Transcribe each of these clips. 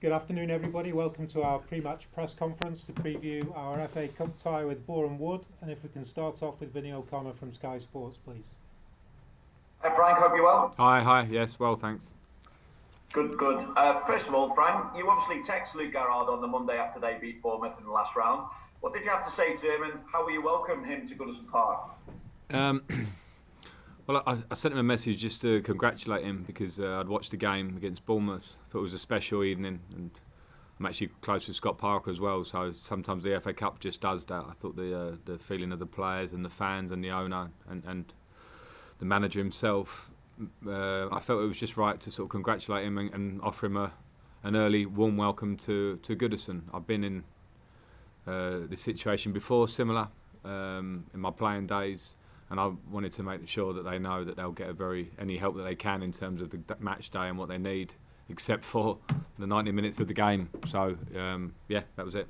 Good afternoon, everybody. Welcome to our pre-match press conference to preview our FA Cup tie with Boreham Wood. And if we can start off with Vinny O'Connor from Sky Sports, please. Hi Frank, hope you're well. Hi, yes, well, thanks. Good. First of all, Frank, you obviously text Luke Garrard on the Monday after they beat Bournemouth in the last round. What did you have to say to him, and how will you welcome him to Goodison Park? Well, I sent him a message just to congratulate him because I'd watched the game against Bournemouth. Thought it was a special evening, and I'm actually close with Scott Parker as well. So sometimes the FA Cup just does that. I thought the feeling of the players and the fans and the owner and the manager himself, I felt it was just right to sort of congratulate him and offer him an early warm welcome to Goodison. I've been in this situation before, similar, in my playing days. And I wanted to make sure that they know that they'll get any help that they can in terms of the match day and what they need, except for the 90 minutes of the game. So, yeah, that was it.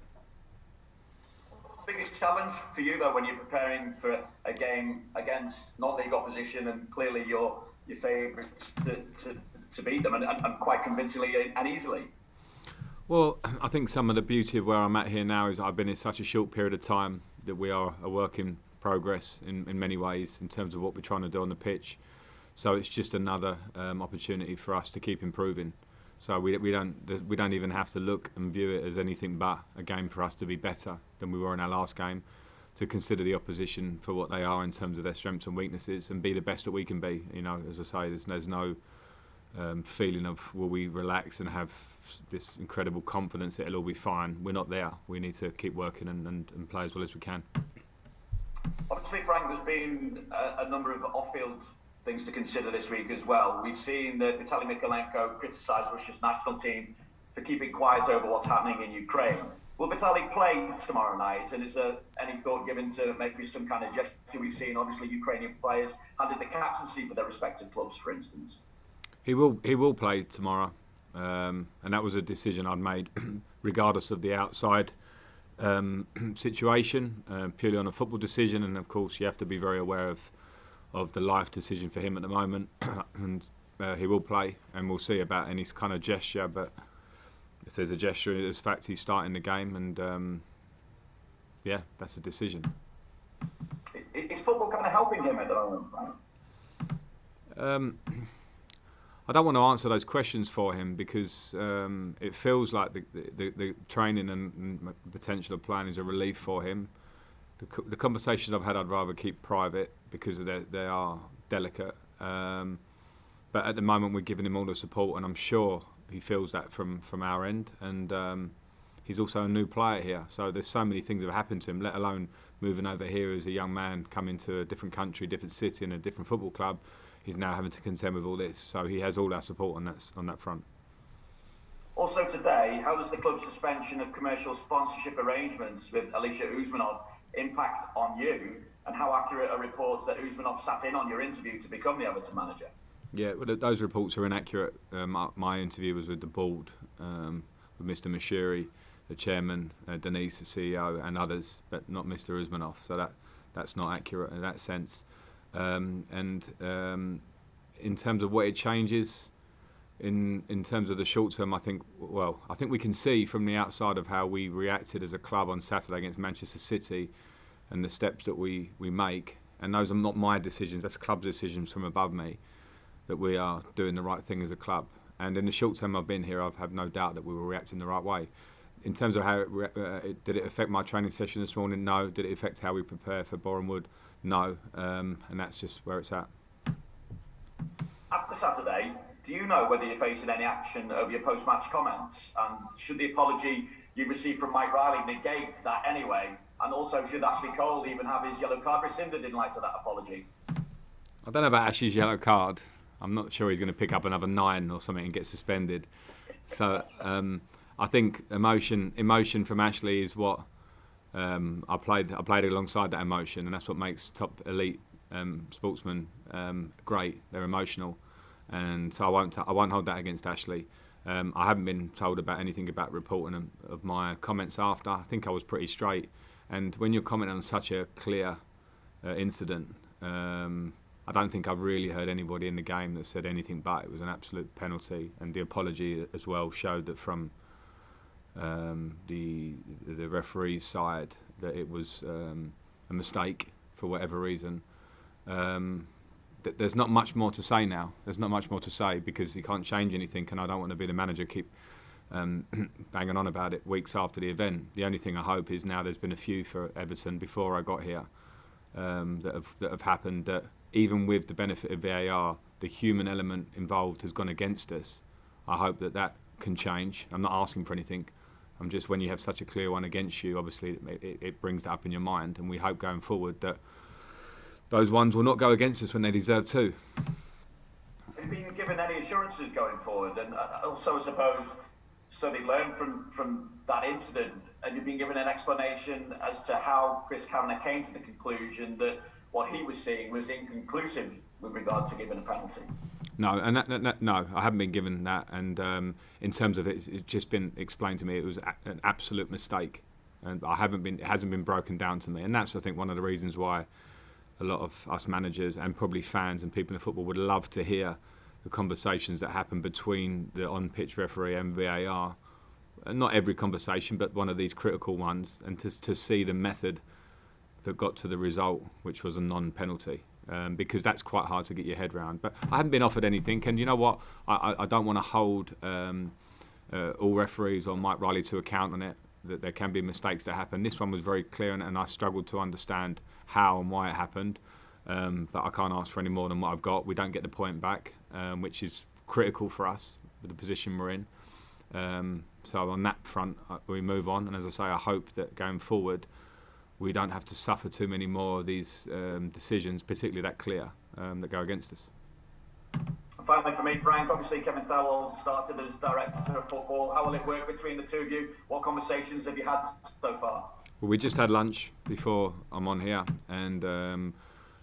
What's the biggest challenge for you, though, when you're preparing for a game against non-league opposition and clearly your favourites to beat them and quite convincingly and easily? Well, I think some of the beauty of where I'm at here now is I've been in such a short period of time that we are a work in progress in many ways in terms of what we're trying to do on the pitch. So it's just another opportunity for us to keep improving. So we don't even have to look and view it as anything but a game for us to be better than we were in our last game, to consider the opposition for what they are in terms of their strengths and weaknesses and be the best that we can be. You know, as I say, there's no feeling of will we relax and have this incredible confidence that it'll all be fine. We're not there. We need to keep working and play as well as we can. Obviously, Frank, there's been a number of off-field things to consider this week as well. We've seen that Vitaly Mykolenko criticise Russia's national team for keeping quiet over what's happening in Ukraine. Will Vitaly play tomorrow night? And is there any thought given to maybe some kind of gesture? We've seen, obviously, Ukrainian players handed the captaincy for their respective clubs, for instance. He will play tomorrow, and that was a decision I'd made, regardless of the outside situation, purely on a football decision. And of course you have to be very aware of the life decision for him at the moment. And he will play, and we'll see about any kind of gesture, but if there's a gesture, it's the fact he's starting the game, and yeah, that's a decision. Is football kind of helping him at the moment, Frank? I don't want to answer those questions for him because it feels like the training and potential of playing is a relief for him. The conversations I've had, I'd rather keep private because they are delicate. But at the moment, we're giving him all the support, and I'm sure he feels that from our end. And he's also a new player here, so there's so many things that have happened to him, let alone moving over here as a young man, coming to a different country, different city, and a different football club. He's now having to contend with all this, so he has all our support on that front. Also today, how does the club's suspension of commercial sponsorship arrangements with Alisher Usmanov impact on you, and how accurate are reports that Usmanov sat in on your interview to become the Everton manager? Yeah, well, those reports are inaccurate. My interview was with the board, with Mr. Mashiri, the chairman, Denise, the CEO, and others, but not Mr. Usmanov. So that's not accurate in that sense. In terms of what it changes, in terms of the short term, I think we can see from the outside of how we reacted as a club on Saturday against Manchester City and the steps that we make, and those are not my decisions, that's club decisions from above me, that we are doing the right thing as a club. And in the short term I've been here, I've had no doubt that we were reacting the right way. In terms of how did it affect my training session this morning? No. Did it affect how we prepare for Boreham Wood? No. And that's just where it's at. After Saturday, do you know whether you're facing any action over your post-match comments? And should the apology you received from Mike Riley negate that anyway? And also, should Ashley Cole even have his yellow card rescinded in light of that apology? I don't know about Ashley's yellow card. I'm not sure he's going to pick up another 9 or something and get suspended. So I think emotion from Ashley is what I played alongside that emotion, and that's what makes top elite sportsmen great. They're emotional, and so I won't hold that against Ashley. I haven't been told about anything about reporting of my comments after. I think I was pretty straight, and when you're commenting on such a clear incident, I don't think I've really heard anybody in the game that said anything but it was an absolute penalty, and the apology as well showed that from the referee's side that it was a mistake for whatever reason. There's not much more to say now. There's not much more to say because you can't change anything, and I don't want to be the manager keep banging on about it weeks after the event. The only thing I hope is now there's been a few for Everton before I got here that have happened that even with the benefit of VAR, the human element involved has gone against us. I hope that can change. I'm not asking for anything. I'm just, when you have such a clear one against you, obviously it brings that up in your mind, and we hope going forward that those ones will not go against us when they deserve to. Have you been given any assurances going forward? And also, I suppose, so they learned from that incident, and you've been given an explanation as to how Chris Kavanagh came to the conclusion that what he was seeing was inconclusive with regard to giving a penalty? No, and no, I haven't been given that. And in terms of it, it's just been explained to me it was an absolute mistake, and it hasn't been broken down to me. And that's, I think, one of the reasons why a lot of us managers and probably fans and people in football would love to hear the conversations that happen between the on-pitch referee and VAR. Not every conversation, but one of these critical ones, and to see the method that got to the result, which was a non-penalty. Because that's quite hard to get your head around. But I haven't been offered anything, and you know what? I don't want to hold all referees or Mike Riley to account on it, that there can be mistakes that happen. This one was very clear, and I struggled to understand how and why it happened. But I can't ask for any more than what I've got. We don't get the point back, which is critical for us with the position we're in. So on that front, we move on. And as I say, I hope that going forward, we don't have to suffer too many more of these decisions, particularly that clear, that go against us. Finally, for me, Frank, obviously Kevin Thowell started as director of football. How will it work between the two of you? What conversations have you had so far? Well, we just had lunch before I'm on here, and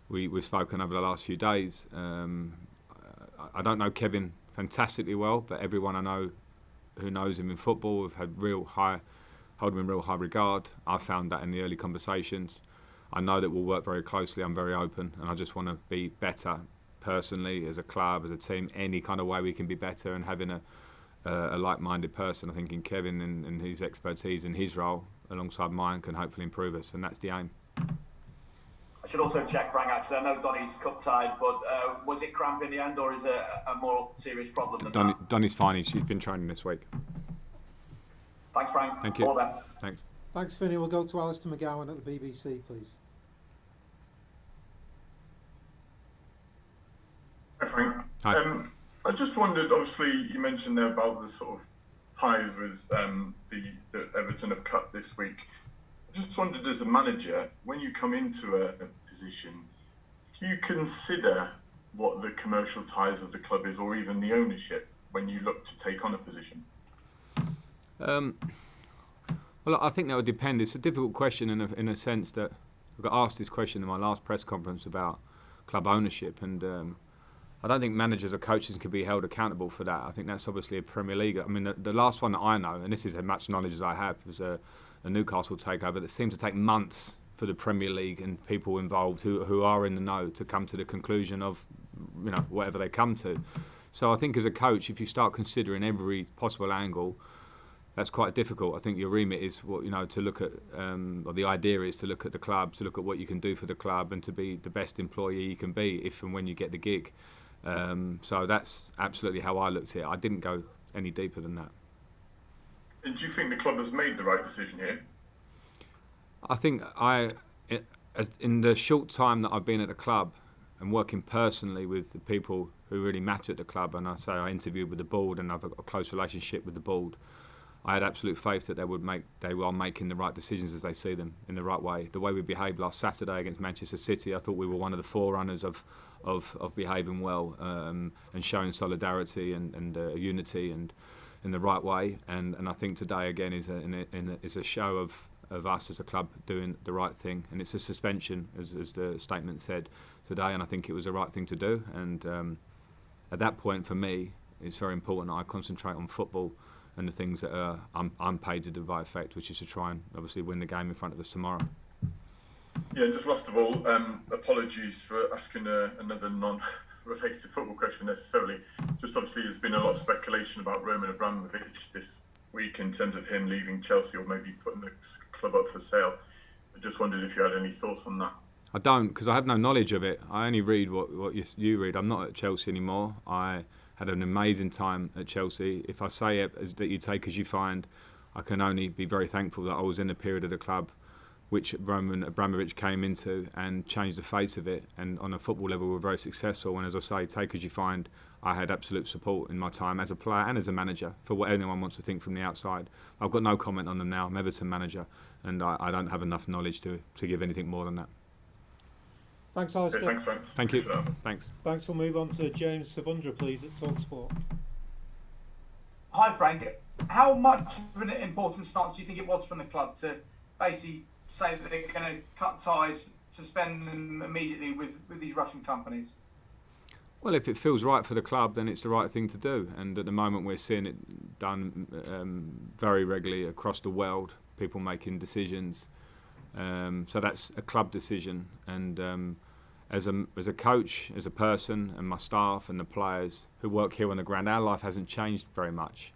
we've spoken over the last few days. I don't know Kevin fantastically well, but everyone I know who knows him in football have had hold him in real high regard. I found that in the early conversations. I know that we'll work very closely. I'm very open, and I just want to be better personally, as a club, as a team, any kind of way we can be better, and having a like-minded person, I think, in Kevin and his expertise in his role alongside mine can hopefully improve us, and that's the aim. I should also check, Frank, actually, I know Donny's cup-tied, but was it cramp in the end, or is it a more serious problem than that? Donny's fine. She's been training this week. Thanks, Frank. Thank you. All the best. Thanks. Thanks, Vinny. We'll go to Alistair McGowan at the BBC, please. Hi, Frank. Hi. I just wondered, obviously, you mentioned there about the sort of ties with the Everton have cut this week. I just wondered, as a manager, when you come into a position, do you consider what the commercial ties of the club is, or even the ownership, when you look to take on a position? Well, I think that would depend. It's a difficult question in a sense that I got asked this question in my last press conference about club ownership, and I don't think managers or coaches can be held accountable for that. I think that's obviously a Premier League. I mean, the last one that I know, and this is as much knowledge as I have, was a Newcastle takeover that seemed to take months for the Premier League and people involved who are in the know to come to the conclusion of, whatever they come to. So I think as a coach, if you start considering every possible angle, that's quite difficult. I think your remit is to look at, or the idea is to look at the club, to look at what you can do for the club, and to be the best employee you can be if and when you get the gig. So that's absolutely how I looked at it. I didn't go any deeper than that. And do you think the club has made the right decision here? I think in the short time that I've been at the club and working personally with the people who really matter at the club, and I interviewed with the board and I've got a close relationship with the board, I had absolute faith that they were making the right decisions as they see them in the right way. The way we behaved last Saturday against Manchester City, I thought we were one of the forerunners of behaving well and showing solidarity and unity and in the right way. And I think today again is a show of us as a club doing the right thing. And it's a suspension, as the statement said today. And I think it was the right thing to do. And at that point, for me, it's very important that I concentrate on football and the things that I'm paid to do by effect, which is to try and obviously win the game in front of us tomorrow. Yeah, and just last of all, apologies for asking another non-related football question necessarily. Just obviously there's been a lot of speculation about Roman Abramovich this week in terms of him leaving Chelsea or maybe putting the club up for sale. I just wondered if you had any thoughts on that. I don't, because I have no knowledge of it. I only read what you read. I'm not at Chelsea anymore. I had an amazing time at Chelsea. If I say it, that you take as you find, I can only be very thankful that I was in a period of the club which Roman Abramovich came into and changed the face of it. And on a football level, we were very successful. And as I say, take as you find, I had absolute support in my time as a player and as a manager for what anyone wants to think from the outside. I've got no comment on them now. I'm Everton manager, and I don't have enough knowledge to give anything more than that. Thanks, Alistair. Okay, thanks, Frank. Thank you. Thanks. Thanks. We'll move on to James Savundra, please, at TalkSport. Hi, Frank. How much of an important stance do you think it was from the club to basically say that they're going to cut ties, suspend them immediately with these Russian companies? Well, if it feels right for the club, then it's the right thing to do. And at the moment, we're seeing it done very regularly across the world, people making decisions. So that's a club decision. And as a coach, as a person, and my staff and the players who work here on the ground, our life hasn't changed very much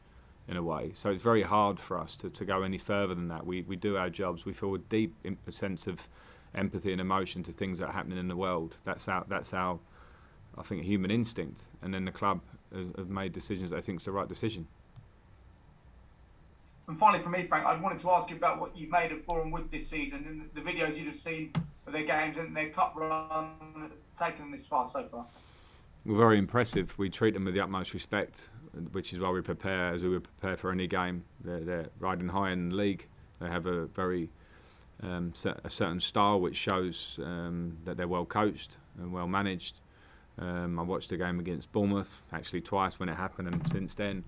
in a way. So it's very hard for us to go any further than that. We do our jobs. We feel a deep sense of empathy and emotion to things that are happening in the world. That's our I think, a human instinct. And then the club have made decisions that I think is the right decision. And finally, for me, Frank, I wanted to ask you about what you've made of Boreham Wood this season and the videos you've seen of their games and their cup run that's taken them this far so far. We're very impressive. We treat them with the utmost respect, which is why we prepare as we would prepare for any game. They're riding high in the league. They have a very a certain style which shows that they're well coached and well managed. I watched the game against Bournemouth actually twice when it happened, and since then,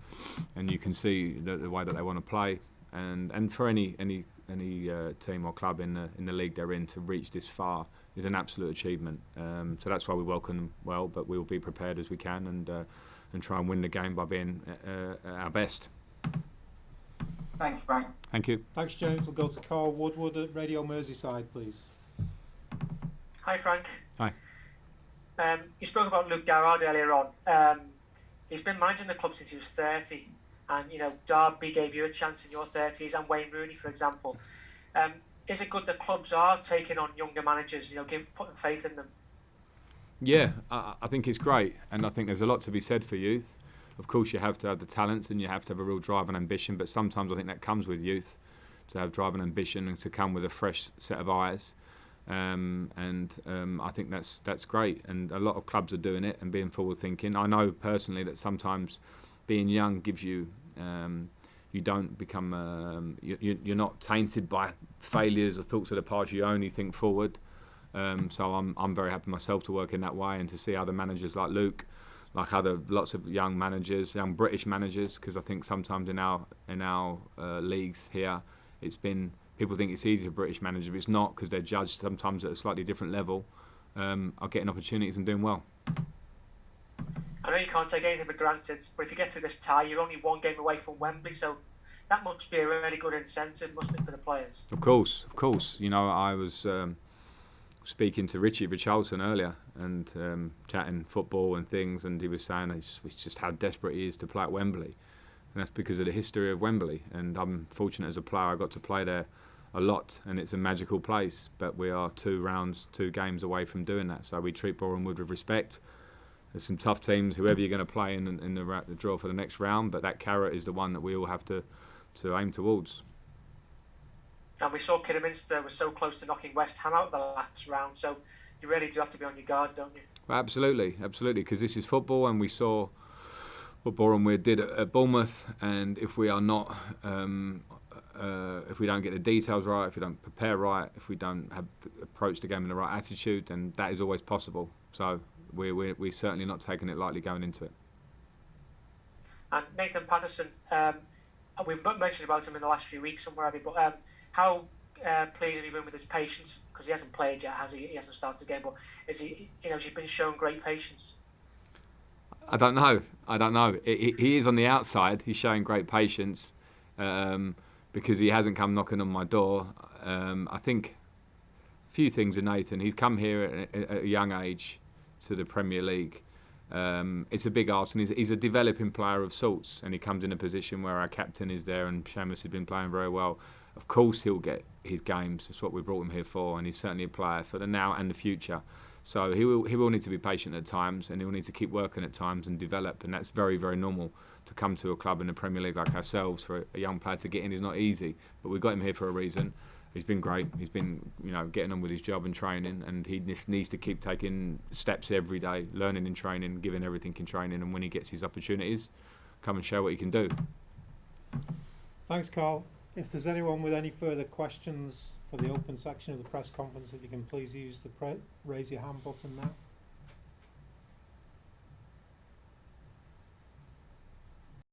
and you can see the way that they want to play. And for any team or club in the league they're in to reach this far is an absolute achievement. So that's why we welcome them well, but we will be prepared as we can and try and win the game by being our best. Thanks, Frank. Thank you. Thanks, James. We'll go to Carl Woodward at Radio Merseyside, please. Hi, Frank. Hi. You spoke about Luke Garrard earlier on. He's been managing the club since he was 30, and Derby gave you a chance in your 30s, and Wayne Rooney, for example. Is it good that clubs are taking on younger managers, putting faith in them? Yeah, I think it's great, and I think there's a lot to be said for youth. Of course, you have to have the talents and you have to have a real drive and ambition, but sometimes I think that comes with youth, to have drive and ambition and to come with a fresh set of eyes. I think that's great, and a lot of clubs are doing it and being forward thinking. I know personally that sometimes being young gives you you don't become you're not tainted by failures or thoughts of the past. You only think forward. So I'm very happy myself to work in that way and to see other managers like Luke, like lots of young managers, young British managers, because I think sometimes in our leagues here, it's been. People think it's easy for British managers, but it's not, because they're judged sometimes at a slightly different level. Are getting opportunities and doing well. I know you can't take anything for granted, but if you get through this tie, you're only one game away from Wembley, so that must be a really good incentive, mustn't it, for the players? Of course. I was speaking to Richie Richarlison earlier and chatting football and things, and he was saying it's just how desperate he is to play at Wembley. And that's because of the history of Wembley. And I'm fortunate as a player, I got to play there a lot, and it's a magical place. But we are 2 games away from doing that. So we treat Boreham Wood with respect. There's some tough teams, whoever you're going to play in the draw for the next round. But that carrot is the one that we all have to aim towards. And we saw Kidderminster was so close to knocking West Ham out the last round. So you really do have to be on your guard, don't you? Well, absolutely, because this is football, and we saw what Boreham Wood did at Bournemouth, and if we are not, if we don't get the details right, if we don't prepare right, if we don't approach the game in the right attitude, then that is always possible. So we're certainly not taking it lightly going into it. And Nathan Patterson, we've mentioned about him in the last few weeks and wherever, but how pleased have you been with his patience? Because he hasn't played yet, has he? He hasn't started the game, but has he been shown great patience? I don't know. He is on the outside. He's showing great patience because he hasn't come knocking on my door. I think a few things with Nathan. He's come here at a young age to the Premier League, It's a big ask, and he's a developing player of sorts, and he comes in a position where our captain is there, and Seamus has been playing very well. Of course he'll get his games. That's what we brought him here for, and he's certainly a player for the now and the future. So he will need to be patient at times, and he'll need to keep working at times and develop, and that's very, very normal to come to a club in the Premier League like ourselves. For a young player to get in is not easy, but we got him here for a reason. He's been great. He's been, getting on with his job and training, and he needs to keep taking steps every day, learning in training, giving everything in training, and when he gets his opportunities, come and show what he can do. Thanks, Carl. If there's anyone with any further questions for the open section of the press conference, if you can please use the raise your hand button now.